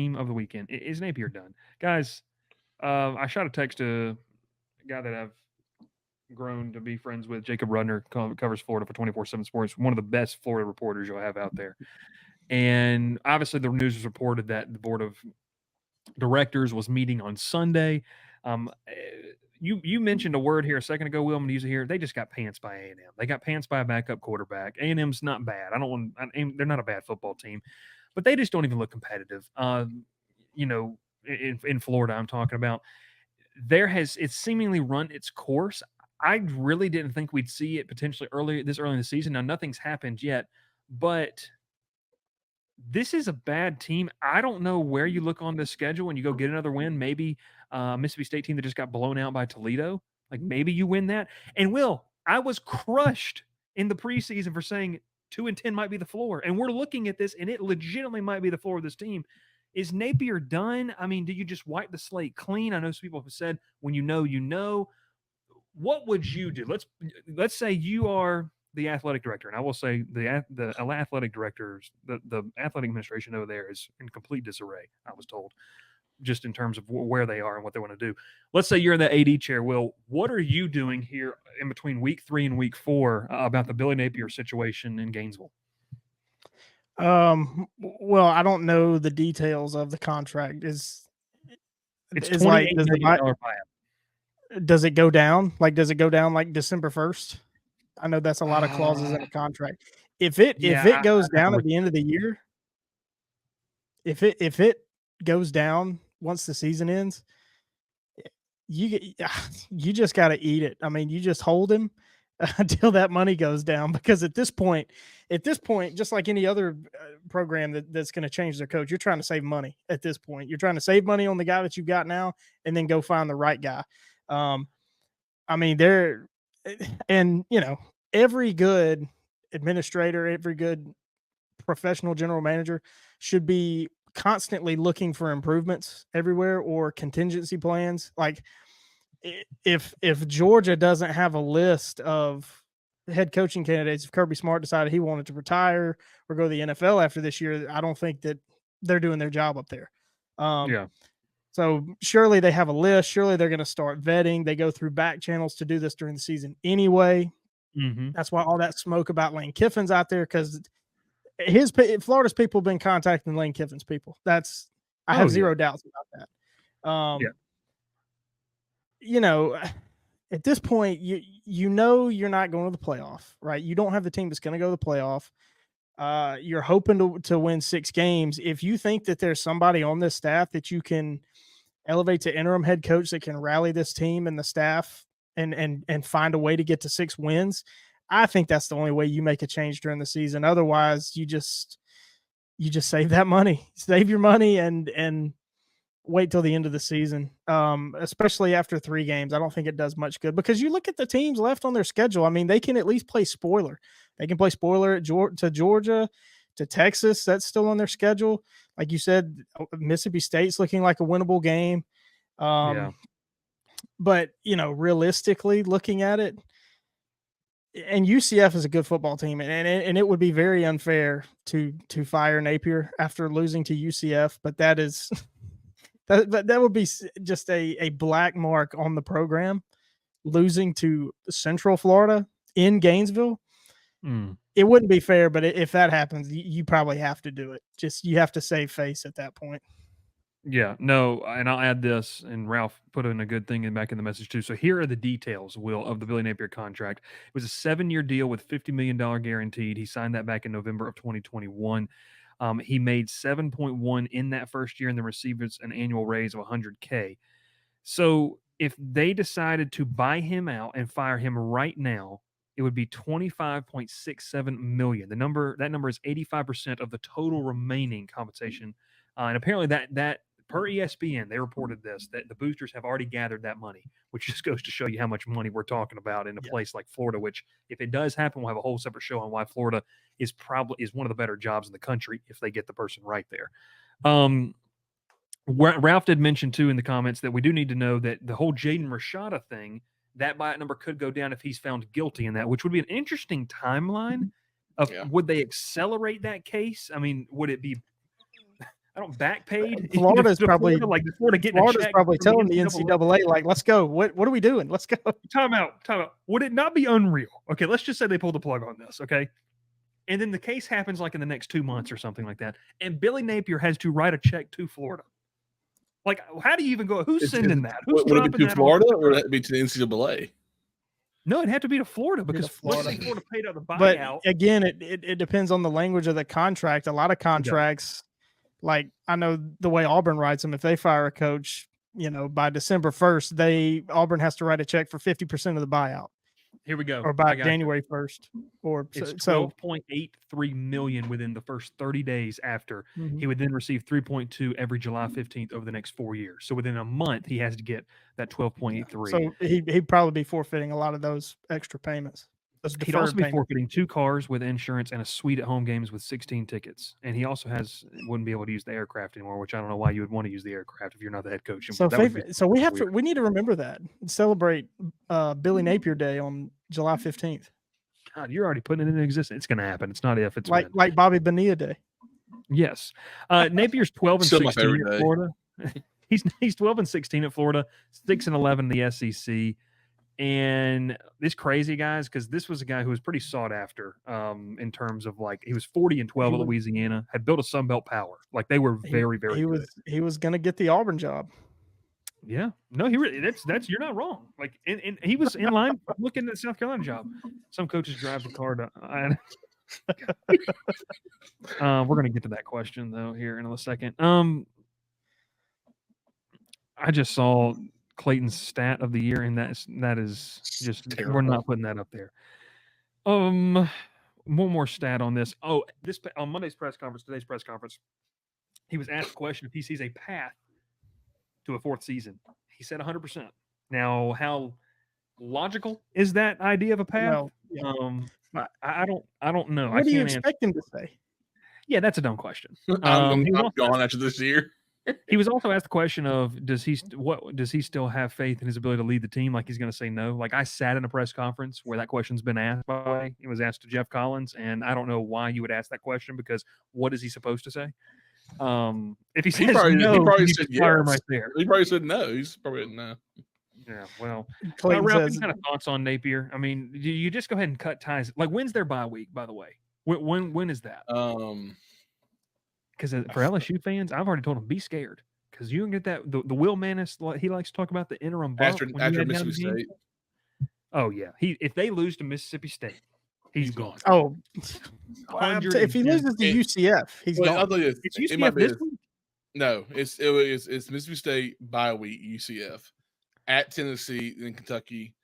team of the weekend. Is Napier done? Guys, I shot a text to a guy that I've grown to be friends with, Jacob Rudner, covers Florida for 24/7 Sports, one of the best Florida reporters you'll have out there. And obviously, the news was reported that the board of directors was meeting on Sunday. You mentioned a word here a second ago, Will. I'm going to use it here. They just got pants by A&M. They got pants by a backup quarterback. A&M's not bad. I don't want. They're not a bad football team, but they just don't even look competitive. You know, in Florida, I'm talking about. It's seemingly run its course. I really didn't think we'd see it potentially this early in the season. Now nothing's happened yet, but this is a bad team. I don't know where you look on this schedule and you go get another win. Maybe Mississippi State team that just got blown out by Toledo. Like maybe you win that. And Will, I was crushed in the preseason for saying 2-10 might be the floor. And we're looking at this, and it legitimately might be the floor of this team. Is Napier done? I mean, do you just wipe the slate clean? I know some people have said when you know, you know. What would you do? Let's say you are the athletic director, and I will say the athletic directors, the athletic administration over there is in complete disarray. I was told, just in terms of where they are and what they want to do. Let's say you're in the AD chair. Will, what are you doing here in between week 3 and week 4 about the Billy Napier situation in Gainesville? Well, I don't know the details of the contract. It's Is like $28 million buyout. does it go down? Like, does it go down like December 1st? I know that's a lot of clauses in Uh, a contract. If it goes I'd have to down at look. the end of the year, if it goes down once the season ends, you get you just got to eat it. I mean, you just hold him until that money goes down, because at this point, just like any other program that's going to change their coach, you're trying to save money. At this point, you're trying to save money on the guy that you've got now, and then go find the right guy. Um, I mean, and every good administrator, every good professional general manager should be constantly looking for improvements everywhere, or contingency plans. Like, if Georgia doesn't have a list of head coaching candidates, if Kirby Smart decided he wanted to retire or go to the NFL after this year, I don't think that they're doing their job up there. Um, Yeah. so surely they have a list. Surely they're going to start vetting. They go through back channels to do this during the season anyway. Mm-hmm. That's why all that smoke about Lane Kiffin's out there, because Florida's people have been contacting Lane Kiffin's people. I Oh have yeah. zero doubts about that. Yeah. You know, at this point, you're not going to the playoff, right? You don't have the team that's going to go to the playoff. You're hoping to win 6 games. If you think that there's somebody on this staff that you can elevate to interim head coach that can rally this team and the staff and find a way to get to 6 wins, I think that's the only way you make a change during the season. Otherwise, you just save that money, save your money, and wait till the end of the season. Especially after 3 games, I don't think it does much good, because you look at the teams left on their schedule. I mean, they can at least play spoiler. They can play spoiler to Georgia, to Texas. That's still on their schedule. Like you said, Mississippi State's looking like a winnable game. Yeah. But realistically looking at it, and UCF is a good football team, and it would be very unfair to fire Napier after losing to UCF. But that is that would be just a black mark on the program, losing to Central Florida in Gainesville. Mm. It wouldn't be fair, but if that happens, you probably have to do it. Just, you have to save face at that point. Yeah, no, and I'll add this, and Ralph put in a good thing back in the message too. So here are the details, Will, of the Billy Napier contract. It was a 7-year deal with $50 million guaranteed. He signed that back in November of 2021. He made 7.1 in that first year, and then received an annual raise of 100K. So if they decided to buy him out and fire him right now, it would be 25.67 million. That number is 85% of the total remaining compensation. And apparently that per ESPN, they reported this, that the boosters have already gathered that money, which just goes to show you how much money we're talking about in a Yeah. place like Florida, which if it does happen, we'll have a whole separate show on why Florida is one of the better jobs in the country if they get the person right there. Ralph did mention too in the comments that we do need to know that the whole Jaden Rashada thing, that buyout number could go down if he's found guilty in that, which would be an interesting timeline of Yeah. would they accelerate that case? I mean, would it be I don't back paid. Florida's to probably Florida, like Florida getting a check probably from telling the NCAA, like, let's go. What are we doing? Let's go. Time out. Would it not be unreal? Okay, let's just say they pull the plug on this. Okay, and then the case happens like in the next 2 months or something like that, and Billy Napier has to write a check to Florida. Like, how do you even go? Who's sending that? Who's would it dropping be to that Florida off? or would it be to the NCAA? No, it'd have to be to Florida because Florida. Florida paid out the buyout. But again, it depends on the language of the contract. A lot of contracts, like I know the way Auburn writes them, if they fire a coach, by December 1st, Auburn has to write a check for 50% of the buyout. Here we go. Or by January 1st. Or it's $12.83 million within the first 30 days after. He would then receive 3.2 every July 15th over the next 4 years. So within a month, he has to get that 12.83. So he'd probably be forfeiting a lot of those extra payments. He'd also be forfeiting 2 cars with insurance and a suite at home games with 16 tickets. And he also wouldn't be able to use the aircraft anymore, which I don't know why you would want to use the aircraft if you're not the head coach. So we need to remember that and celebrate Billy Napier Day on July 15th. God, you're already putting it into existence. It's going to happen. It's not if, it's like Bobby Bonilla Day. Yes. Napier's 12 and 16 at Florida. He's 12 and 16 at Florida, 6 and 11 in the SEC. And this crazy, guys, because this was a guy who was pretty sought after in terms of like he was 40 and 12 at Louisiana, had built a Sun Belt power. Like they were very, very good. He was going to get the Auburn job. Yeah, no, he really that's you're not wrong. Like, and he was in line looking at the South Carolina job. Some coaches drive the car to. We're gonna get to that question though here in a second. I just saw Clayton's stat of the year, and that is just terrible. We're not putting that up there. One more stat on this. Oh, on Monday's press conference, today's press conference, he was asked a question if he sees a path to a 4th season. He said 100%. Now, how logical is that idea of a path? Well, I don't know. What do you expect him to say? Yeah, that's a dumb question. I'm gone after this year. He was also asked the question of does he still have faith in his ability to lead the team? Like he's going to say no. Like I sat in a press conference where that question's been asked. By the way, it was asked to Jeff Collins, and I don't know why you would ask that question because what is he supposed to say? If he says he probably said yes. Right there. He probably said no. He's probably no. Yeah, well, Ralph, any kind of thoughts on Napier? I mean, you just go ahead and cut ties. Like, when's their bye week? By the way, when is that? Because for LSU fans, I've already told them be scared because you can get that the Will Mannis. He likes to talk about the interim bump after Mississippi State. Oh yeah, if they lose to Mississippi State, he's gone. Oh, if he loses to UCF, he's gone. I'll tell you, it's UCF this week. No, it's Mississippi State bye week, UCF at Tennessee, then Kentucky.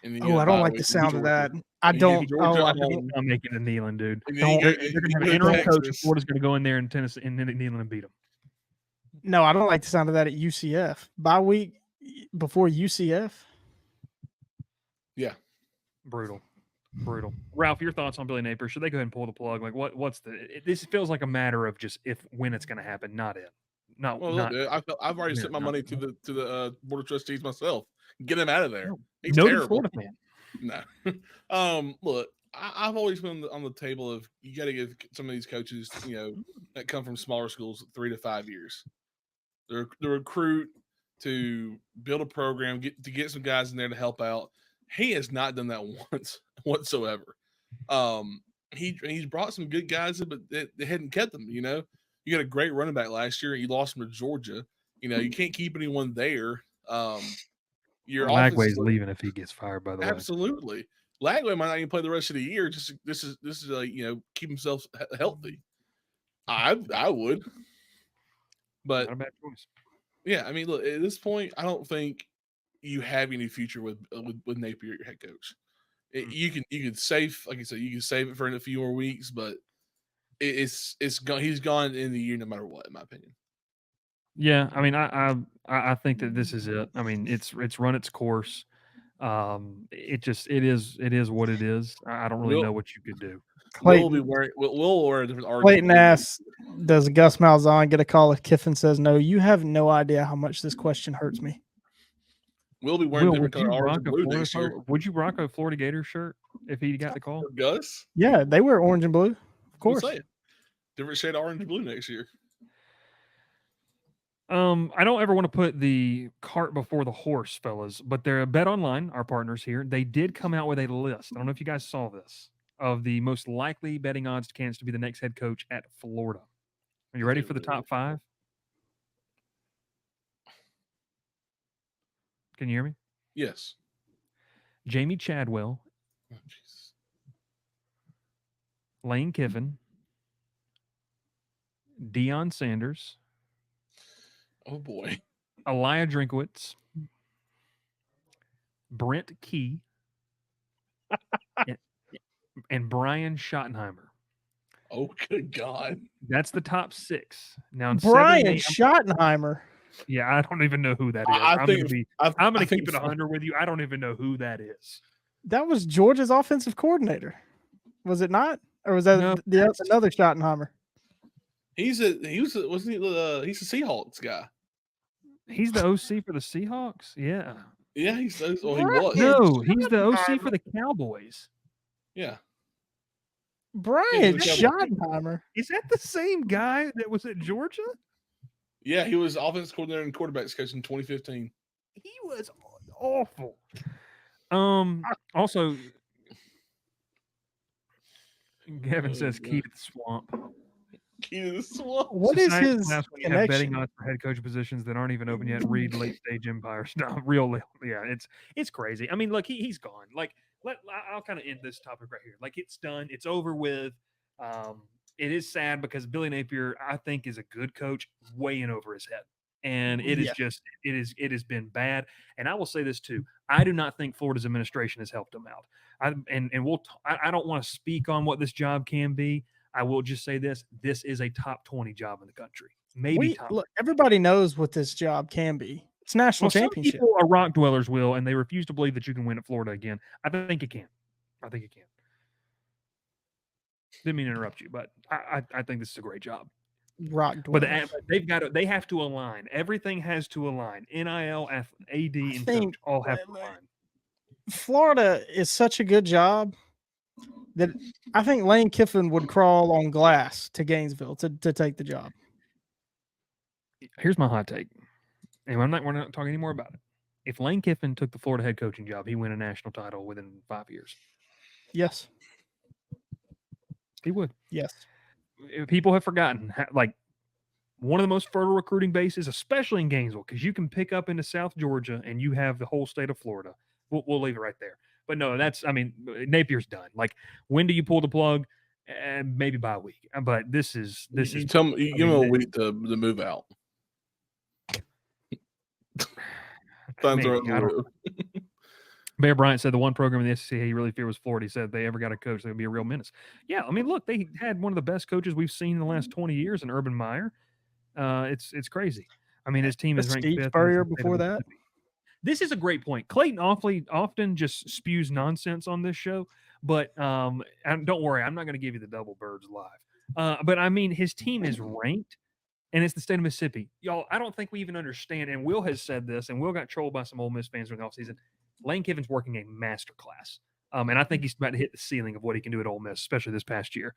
And I don't like the sound of that. I'm making a Neyland, dude. They're going to have an interim coach. Florida's going to go in there in Tennessee and then Neyland and beat them. No, I don't like the sound of that at UCF. Bye week before UCF. Yeah, brutal. Ralph, your thoughts on Billy Napier? Should they go ahead and pull the plug? Like, what's this feels like a matter of just when it's going to happen, not if. I've already sent my money to the board of trustees myself. Get him out of there. He's terrible. Florida fan. No. Look, I've always been on the table of you got to give some of these coaches, that come from smaller schools 3 to 5 years. The recruit to build a program, get some guys in there to help out. He has not done that once whatsoever. He's brought some good guys in, but they hadn't kept them. You got a great running back last year. You lost him to Georgia. You can't keep anyone there. Lagway's leaving if he gets fired. By the way, absolutely. Lagway might not even play the rest of the year. Just this is like keep himself healthy. I would, but not a bad choice. Yeah, I mean, look, at this point, I don't think you have any future with Napier, your head coach. You can save, like I said, you can save it for a few more weeks, but it's gone. He's gone in the year no matter what, in my opinion. Yeah, I mean, I think that this is it. I mean, it's run its course. It is what it is. I don't really know what you could do. We'll wear a different. Clayton asks, "Does Gus Malzahn get a call if Kiffin says no?" You have no idea how much this question hurts me. We'll be wearing different color orange and blue next year. Would you rock a Florida Gators shirt if he got the call? Gus? Yeah, they wear orange and blue. Of course. Different shade of orange and blue next year. I don't ever want to put the cart before the horse, fellas, but they're Bet Online, our partners here. They did come out with a list. I don't know if you guys saw this of the most likely betting odds candidates to be the next head coach at Florida. Are you ready for the top 5? Can you hear me? Yes. Jamie Chadwell, Oh, Jesus. Lane Kiffin, Deion Sanders, Oh boy. Elia Drinkowitz, Brent Key, and, and Brian Schottenheimer. Oh good God. That's the top 6. Now in 7 Brian and 8, Schottenheimer. yeah, I don't even know who that is. I I'm think gonna keep it 100 with you. I don't even know who that is. That was Georgia's offensive coordinator. Was it not? Or was that No, another Schottenheimer? he's a Seahawks guy. He's the OC for the Seahawks. Yeah. Yeah, he was. Brian No, he's the OC for the Cowboys. Yeah. Brian Schottenheimer. Is that the same guy that was at Georgia? Yeah, he was offensive coordinator and quarterbacks coach in 2015. He was awful. Also, Gavin says key to the swamp. Key to the swamp. What is his when you have betting odds for head coach positions that aren't even open yet? Read late stage empire stuff. Yeah, it's crazy. I mean, look, he's gone. Like, I'll kind of end this topic right here. Like, it's done. It's over with. It is sad because Billy Napier, I think, is a good coach, way in over his head. And it is just it has been bad. And I will say this too: I do not think Florida's administration has helped him out. I don't want to speak on what this job can be. I will just say this: this is a top 20 job in the country. Maybe top. Look, everybody knows what this job can be. It's national championship. Some people are rock dwellers, Will, and they refuse to believe that you can win at Florida again. I think it can. Didn't mean to interrupt you, but I think this is a great job. Rock dwellers. But they have to align. Everything has to align. NIL, AD, and coach all have to align. Florida is such a good job that I think Lane Kiffin would crawl on glass to Gainesville to take the job. Here's my hot take, and we're not talking anymore about it. If Lane Kiffin took the Florida head coaching job, he win a national title within 5 years. Yes, he would. Yes. People have forgotten, like, one of the most fertile recruiting bases, especially in Gainesville, because you can pick up into South Georgia and you have the whole state of Florida. We'll leave it right there. But no, Napier's done. Like, when do you pull the plug? Maybe by a week. But this is. Tell me, give him a week to move out. Bear Bryant said the one program in the SEC he really feared was Florida. He said if they ever got a coach, they would be a real menace. Yeah, I mean, look, they had one of the best coaches we've seen in the last 20 years in Urban Meyer. It's crazy. I mean, his team is ranked 5th. Steve Spurrier before that. This is a great point. Clayton often just spews nonsense on this show, but don't worry, I'm not going to give you the double birds live. But I mean, his team is ranked, and it's the state of Mississippi. Y'all, I don't think we even understand, and Will has said this, and Will got trolled by some Ole Miss fans during the offseason. Lane Kiffin's working a masterclass. And I think he's about to hit the ceiling of what he can do at Ole Miss, especially this past year.